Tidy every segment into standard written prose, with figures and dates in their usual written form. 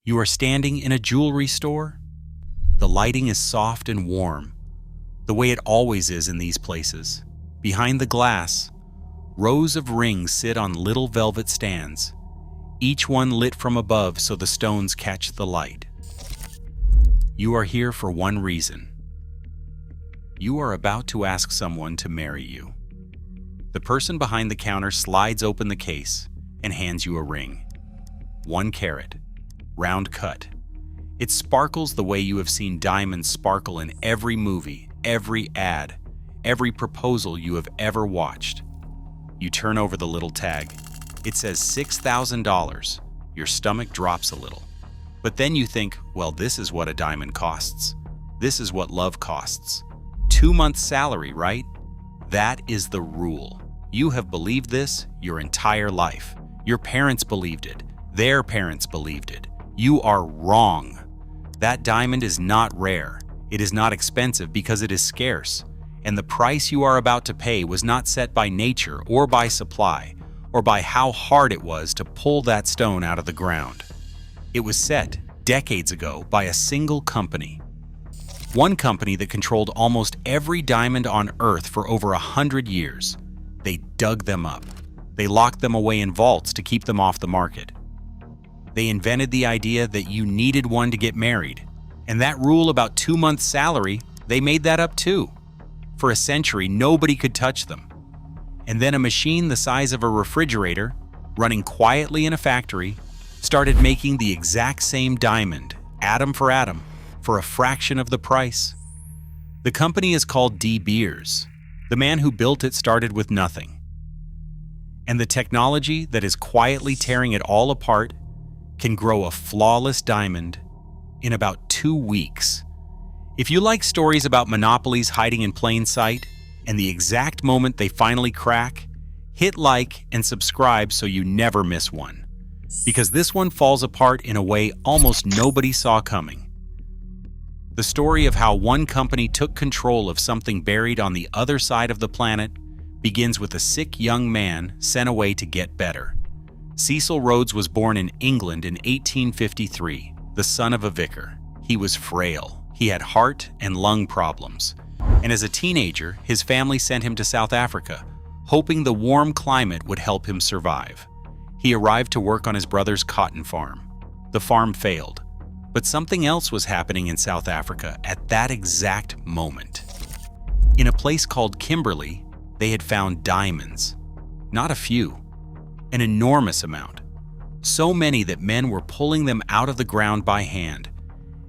You are standing in a jewelry store. The lighting is soft and warm, the way it always is in these places. Behind the glass, rows of rings sit on little velvet stands, each one lit from above so the stones catch the light. You are here for one reason. You are about to ask someone to marry you. The person behind the counter slides open the case and hands you a ring. 1 carat, round cut. It sparkles the way you have seen diamonds sparkle in every movie, every ad, every proposal you have ever watched. You turn over the little tag. It says $6,000. Your stomach drops a little. But then you think, well, this is what a diamond costs. This is what love costs. 2 months' salary, right? That is the rule. You have believed this your entire life. Your parents believed it. Their parents believed it. You are wrong. That diamond is not rare. It is not expensive because it is scarce. And the price you are about to pay was not set by nature or by supply or by how hard it was to pull that stone out of the ground. It was set decades ago by a single company. One company that controlled almost every diamond on Earth for over 100 years. They dug them up. They locked them away in vaults to keep them off the market. They invented the idea that you needed one to get married. And that rule about 2 months' salary, they made that up too. For a century, nobody could touch them. And then a machine the size of a refrigerator, running quietly in a factory, started making the exact same diamond, atom, for a fraction of the price. The company is called De Beers. The man who built it started with nothing. And the technology that is quietly tearing it all apart can grow a flawless diamond in about 2 weeks. If you like stories about monopolies hiding in plain sight and the exact moment they finally crack, hit like and subscribe so you never miss one. Because this one falls apart in a way almost nobody saw coming. The story of how one company took control of something buried on the other side of the planet begins with a sick young man sent away to get better. Cecil Rhodes was born in England in 1853, the son of a vicar. He was frail. He had heart and lung problems. And as a teenager, his family sent him to South Africa, hoping the warm climate would help him survive. He arrived to work on his brother's cotton farm. The farm failed. But something else was happening in South Africa at that exact moment. In a place called Kimberley, they had found diamonds. Not a few. An enormous amount. So many that men were pulling them out of the ground by hand.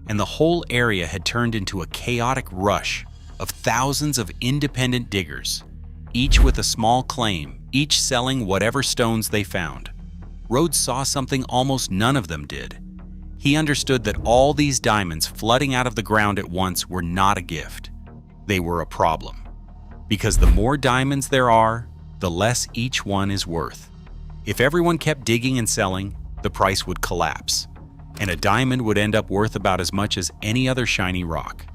And the whole area had turned into a chaotic rush of thousands of independent diggers, each with a small claim, each selling whatever stones they found. Rhodes saw something almost none of them did. He understood that all these diamonds flooding out of the ground at once were not a gift. They were a problem. Because the more diamonds there are, the less each one is worth. If everyone kept digging and selling, the price would collapse, and a diamond would end up worth about as much as any other shiny rock.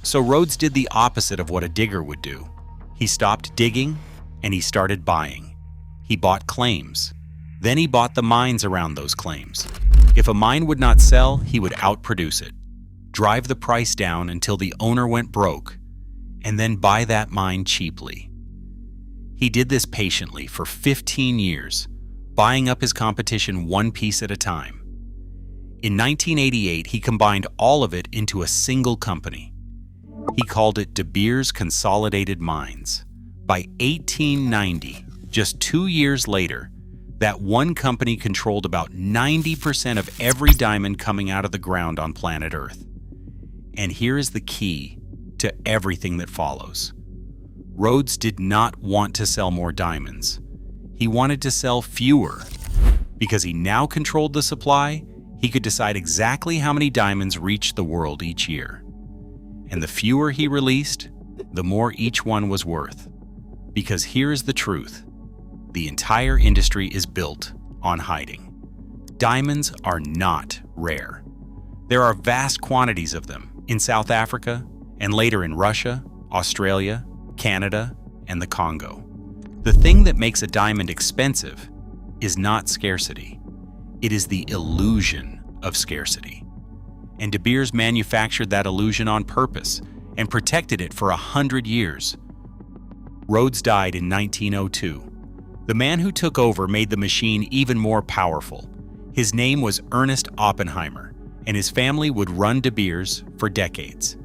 So Rhodes did the opposite of what a digger would do. He stopped digging, and he started buying. He bought claims. Then he bought the mines around those claims. If a mine would not sell, he would outproduce it, drive the price down until the owner went broke, and then buy that mine cheaply. He did this patiently for 15 years, buying up his competition one piece at a time. In 1988, he combined all of it into a single company. He called it De Beers Consolidated Mines. By 1890, just 2 years later, that one company controlled about 90% of every diamond coming out of the ground on planet Earth. And here is the key to everything that follows. Rhodes did not want to sell more diamonds. He wanted to sell fewer. Because he now controlled the supply, he could decide exactly how many diamonds reached the world each year. And the fewer he released, the more each one was worth. Because here is the truth. The entire industry is built on hiding. Diamonds are not rare. There are vast quantities of them in South Africa and later in Russia, Australia, Canada, and the Congo. The thing that makes a diamond expensive is not scarcity. It is the illusion of scarcity. And De Beers manufactured that illusion on purpose and protected it for 100 years. Rhodes died in 1902. The man who took over made the machine even more powerful. His name was Ernest Oppenheimer, and his family would run De Beers for decades.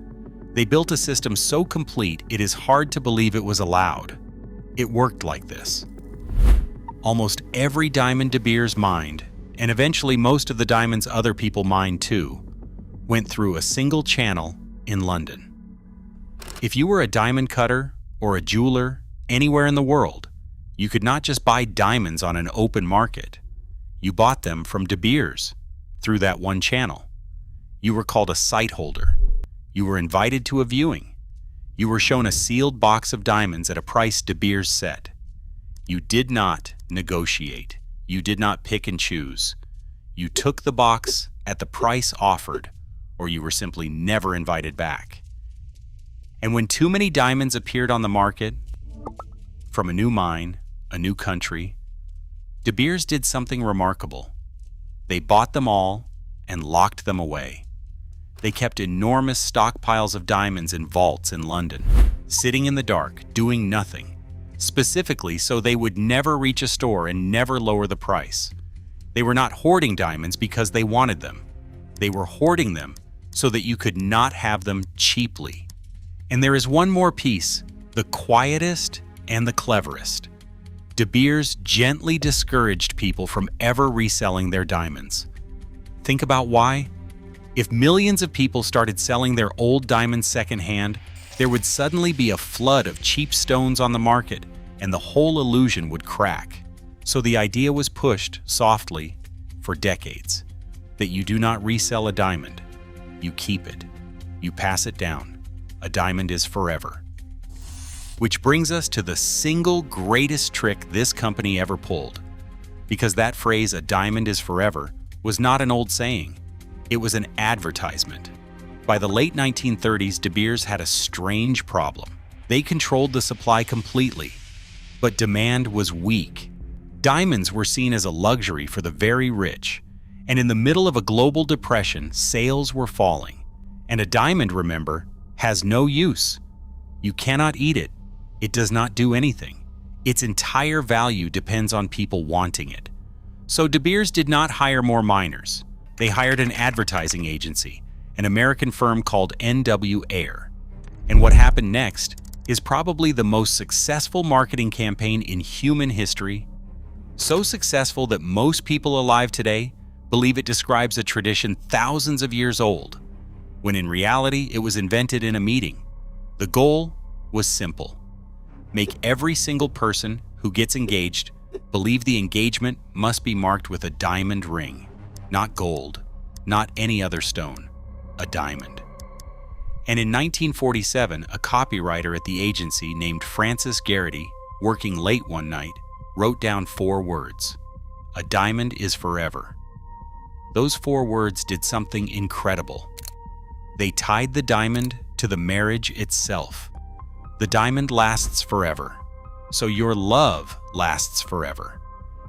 They built a system so complete it is hard to believe it was allowed. It worked like this. Almost every diamond De Beers mined, and eventually most of the diamonds other people mined too, went through a single channel in London. If you were a diamond cutter or a jeweler anywhere in the world, you could not just buy diamonds on an open market. You bought them from De Beers through that one channel. You were called a sight holder. You were invited to a viewing. You were shown a sealed box of diamonds at a price De Beers set. You did not negotiate. You did not pick and choose. You took the box at the price offered, or you were simply never invited back. And when too many diamonds appeared on the market, from a new mine, a new country, De Beers did something remarkable. They bought them all and locked them away. They kept enormous stockpiles of diamonds in vaults in London, sitting in the dark, doing nothing, specifically so they would never reach a store and never lower the price. They were not hoarding diamonds because they wanted them. They were hoarding them so that you could not have them cheaply. And there is one more piece, the quietest and the cleverest. De Beers gently discouraged people from ever reselling their diamonds. Think about why? If millions of people started selling their old diamonds secondhand, there would suddenly be a flood of cheap stones on the market, and the whole illusion would crack. So the idea was pushed softly for decades that you do not resell a diamond, you keep it, you pass it down. A diamond is forever. Which brings us to the single greatest trick this company ever pulled. Because that phrase, "a diamond is forever," was not an old saying. It was an advertisement. By the late 1930s, De Beers had a strange problem. They controlled the supply completely, but demand was weak. Diamonds were seen as a luxury for the very rich, and in the middle of a global depression, sales were falling. And a diamond, remember, has no use. You cannot eat it. It does not do anything. Its entire value depends on people wanting it. So De Beers did not hire more miners. They hired an advertising agency, an American firm called N.W. Ayer. And what happened next is probably the most successful marketing campaign in human history. So successful that most people alive today believe it describes a tradition thousands of years old, when in reality it was invented in a meeting. The goal was simple. Make every single person who gets engaged believe the engagement must be marked with a diamond ring. Not gold, not any other stone, a diamond. And in 1947, a copywriter at the agency named Francis Garrity, working late one night, wrote down 4 words: "A diamond is forever." Those 4 words did something incredible. They tied the diamond to the marriage itself. The diamond lasts forever, so your love lasts forever.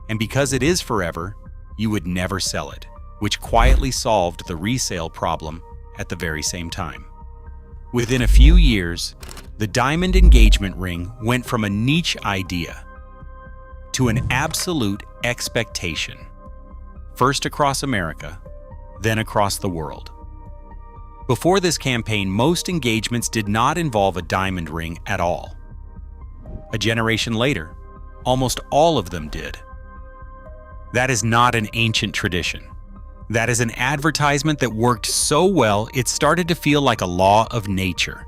And because it is forever, you would never sell it, which quietly solved the resale problem at the very same time. Within a few years, the diamond engagement ring went from a niche idea to an absolute expectation, first across America, then across the world. Before this campaign, most engagements did not involve a diamond ring at all. A generation later, almost all of them did. That is not an ancient tradition. That is an advertisement that worked so well it started to feel like a law of nature.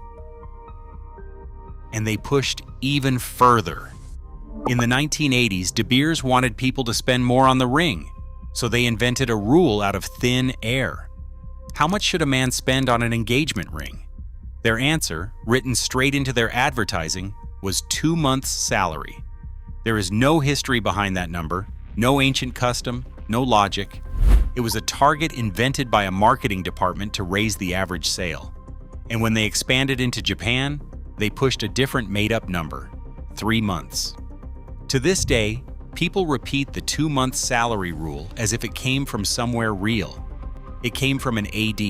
And they pushed even further. In the 1980s, De Beers wanted people to spend more on the ring, so they invented a rule out of thin air. How much should a man spend on an engagement ring? Their answer, written straight into their advertising, was 2 months' salary. There is no history behind that number, no ancient custom, no logic. It was a target invented by a marketing department to raise the average sale. And when they expanded into Japan, they pushed a different made-up number, 3 months. To this day, people repeat the 2 month salary rule as if it came from somewhere real. It came from an AD.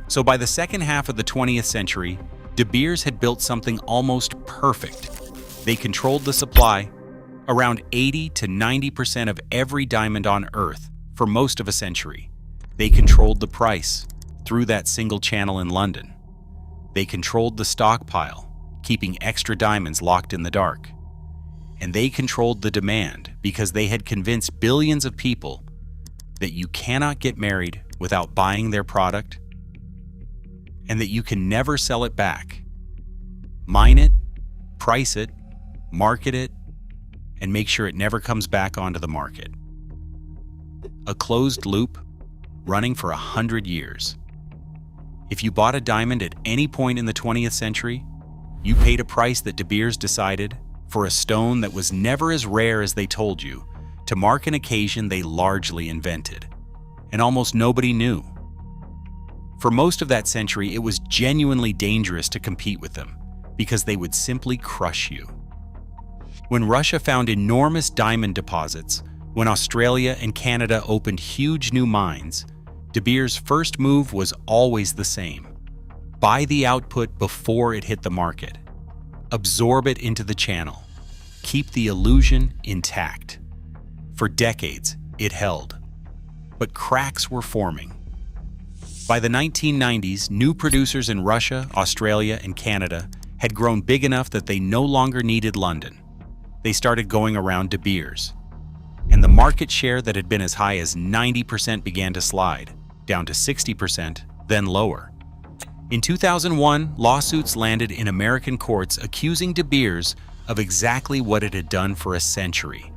So by the second half of the 20th century, De Beers had built something almost perfect. They controlled the supply, around 80 to 90% of every diamond on Earth for most of a century. They controlled the price through that single channel in London. They controlled the stockpile, keeping extra diamonds locked in the dark. And they controlled the demand because they had convinced billions of people that you cannot get married without buying their product and that you can never sell it back. Mine it, price it, market it, and make sure it never comes back onto the market. A closed loop running for 100 years. If you bought a diamond at any point in the 20th century, you paid a price that De Beers decided for a stone that was never as rare as they told you, to mark an occasion they largely invented, and almost nobody knew. For most of that century, it was genuinely dangerous to compete with them, because they would simply crush you. When Russia found enormous diamond deposits, when Australia and Canada opened huge new mines, De Beers' first move was always the same: buy the output before it hit the market. Absorb it into the channel. Keep the illusion intact. For decades, it held. But cracks were forming. By the 1990s, new producers in Russia, Australia, and Canada had grown big enough that they no longer needed London. They started going around De Beers. And the market share that had been as high as 90% began to slide, down to 60%, then lower. In 2001, lawsuits landed in American courts accusing De Beers of exactly what it had done for a century: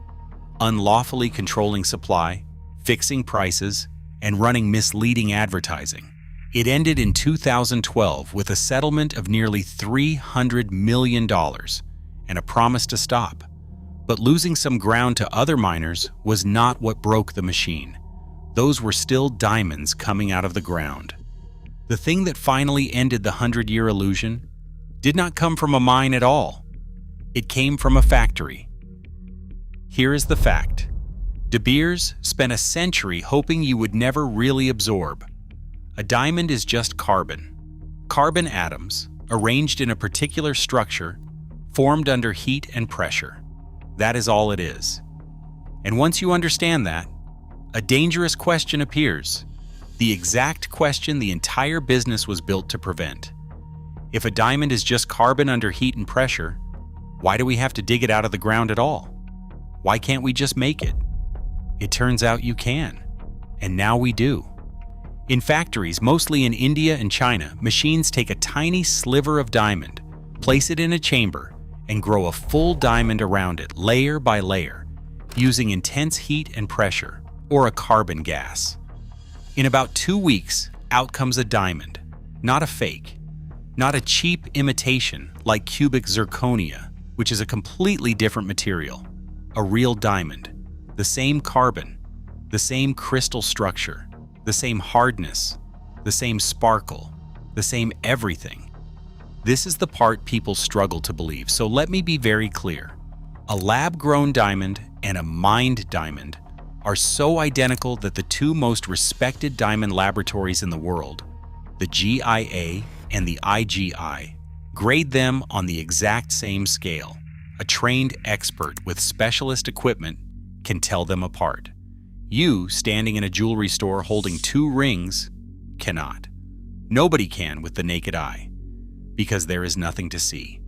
unlawfully controlling supply, fixing prices, and running misleading advertising. It ended in 2012 with a settlement of nearly $300 million and a promise to stop. But losing some ground to other miners was not what broke the machine. Those were still diamonds coming out of the ground. The thing that finally ended the 100-year illusion did not come from a mine at all. It came from a factory. Here is the fact. De Beers spent a century hoping you would never really absorb. A diamond is just carbon. Carbon atoms, arranged in a particular structure, formed under heat and pressure. That is all it is. And once you understand that, a dangerous question appears. The exact question the entire business was built to prevent. If a diamond is just carbon under heat and pressure, why do we have to dig it out of the ground at all? Why can't we just make it? It turns out you can. And now we do. In factories, mostly in India and China, machines take a tiny sliver of diamond, place it in a chamber, and grow a full diamond around it, layer by layer, using intense heat and pressure, or a carbon gas. In about 2 weeks, out comes a diamond, not a fake, not a cheap imitation like cubic zirconia, which is a completely different material. A real diamond, the same carbon, the same crystal structure, the same hardness, the same sparkle, the same everything. This is the part people struggle to believe, so let me be very clear. A lab-grown diamond and a mined diamond are so identical that the two most respected diamond laboratories in the world, the GIA and the IGI, grade them on the exact same scale. A trained expert with specialist equipment can tell them apart. You, standing in a jewelry store holding 2 rings, cannot. Nobody can with the naked eye, because there is nothing to see.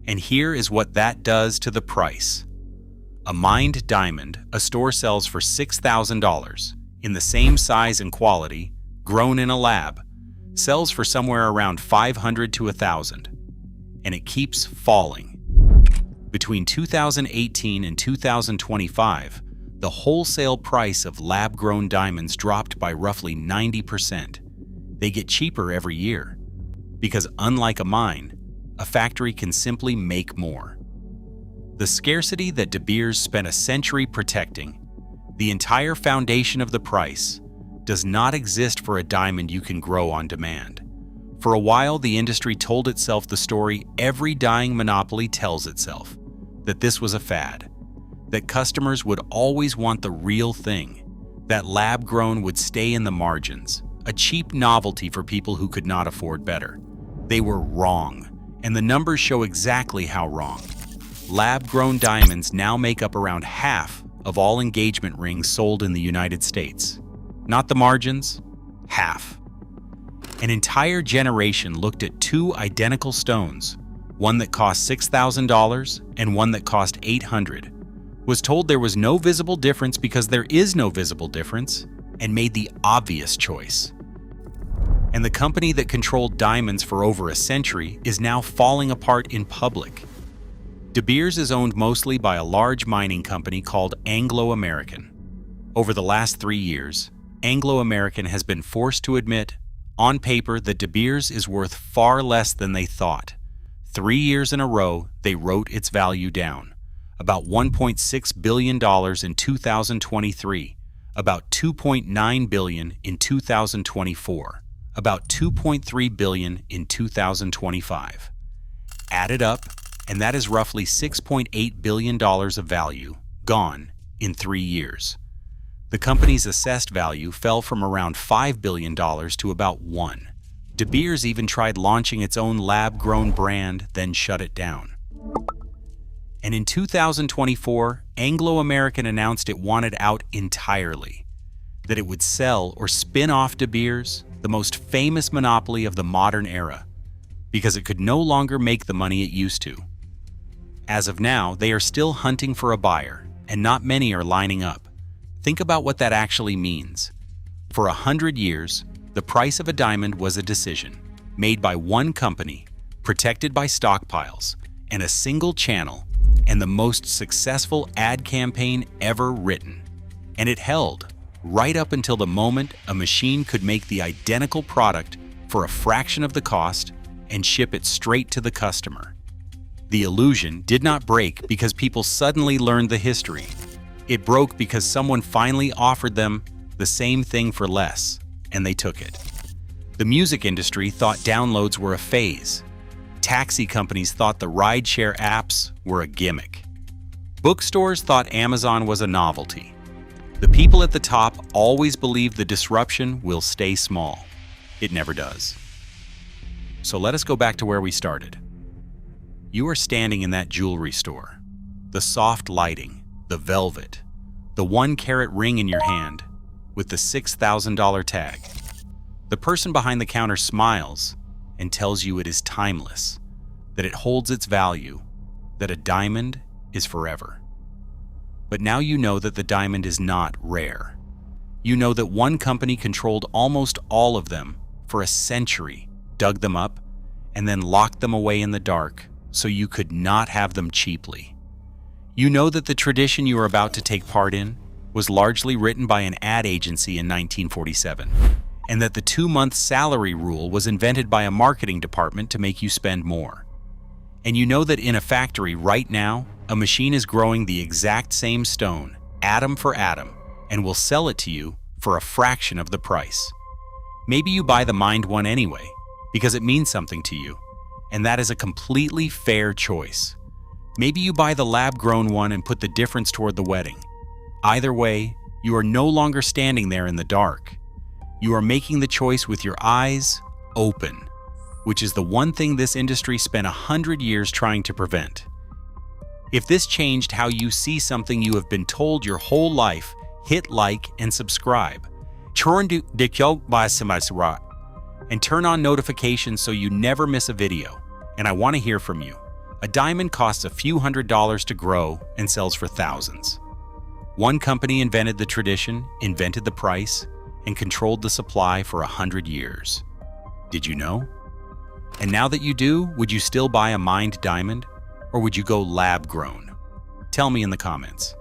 And here is what that does to the price. A mined diamond a store sells for $6,000, in the same size and quality, grown in a lab, sells for somewhere around $500 to $1,000, and it keeps falling. Between 2018 and 2025, the wholesale price of lab-grown diamonds dropped by roughly 90%. They get cheaper every year, because unlike a mine, a factory can simply make more. The scarcity that De Beers spent a century protecting, the entire foundation of the price, does not exist for a diamond you can grow on demand. For a while, the industry told itself the story every dying monopoly tells itself, that this was a fad, that customers would always want the real thing, that lab-grown would stay in the margins, a cheap novelty for people who could not afford better. They were wrong, and the numbers show exactly how wrong. Lab-grown diamonds now make up around half of all engagement rings sold in the United States. Not the margins, half. An entire generation looked at two identical stones, one that cost $6,000 and one that cost $800, was told there was no visible difference because there is no visible difference, and made the obvious choice. And the company that controlled diamonds for over a century is now falling apart in public. De Beers is owned mostly by a large mining company called Anglo American. Over the last 3 years, Anglo American has been forced to admit, on paper, that De Beers is worth far less than they thought. 3 years in a row, they wrote its value down. About $1.6 billion in 2023, about $2.9 billion in 2024, about $2.3 billion in 2025. Add it up, and that is roughly $6.8 billion of value gone in 3 years. The company's assessed value fell from around $5 billion to about $1 billion. De Beers even tried launching its own lab-grown brand, then shut it down. And in 2024, Anglo American announced it wanted out entirely, that it would sell or spin off De Beers, the most famous monopoly of the modern era, because it could no longer make the money it used to. As of now, they are still hunting for a buyer, and not many are lining up. Think about what that actually means. For 100 years, the price of a diamond was a decision made by one company, protected by stockpiles, and a single channel, and the most successful ad campaign ever written. And it held, right up until the moment a machine could make the identical product for a fraction of the cost and ship it straight to the customer. The illusion did not break because people suddenly learned the history. It broke because someone finally offered them the same thing for less, and they took it. The music industry thought downloads were a phase. Taxi companies thought the rideshare apps were a gimmick. Bookstores thought Amazon was a novelty. The people at the top always believe the disruption will stay small. It never does. So let us go back to where we started. You are standing in that jewelry store. The soft lighting, the velvet, the 1-carat ring in your hand with the $6,000 tag. The person behind the counter smiles and tells you it is timeless, that it holds its value, that a diamond is forever. But now you know that the diamond is not rare. You know that one company controlled almost all of them for a century, dug them up, and then locked them away in the dark so you could not have them cheaply. You know that the tradition you are about to take part in was largely written by an ad agency in 1947, and that the 2-month salary rule was invented by a marketing department to make you spend more. And you know that in a factory right now, a machine is growing the exact same stone, atom for atom, and will sell it to you for a fraction of the price. Maybe you buy the mined one anyway, because it means something to you, and that is a completely fair choice. Maybe you buy the lab-grown one and put the difference toward the wedding. Either way, you are no longer standing there in the dark. You are making the choice with your eyes open, which is the one thing this industry spent 100 years trying to prevent. If this changed how you see something you have been told your whole life, hit like and subscribe. And turn on notifications so you never miss a video. And I want to hear from you. A diamond costs a few $100s to grow and sells for thousands. One company invented the tradition, invented the price, and controlled the supply for 100 years. Did you know? And now that you do, would you still buy a mined diamond? Or would you go lab-grown? Tell me in the comments.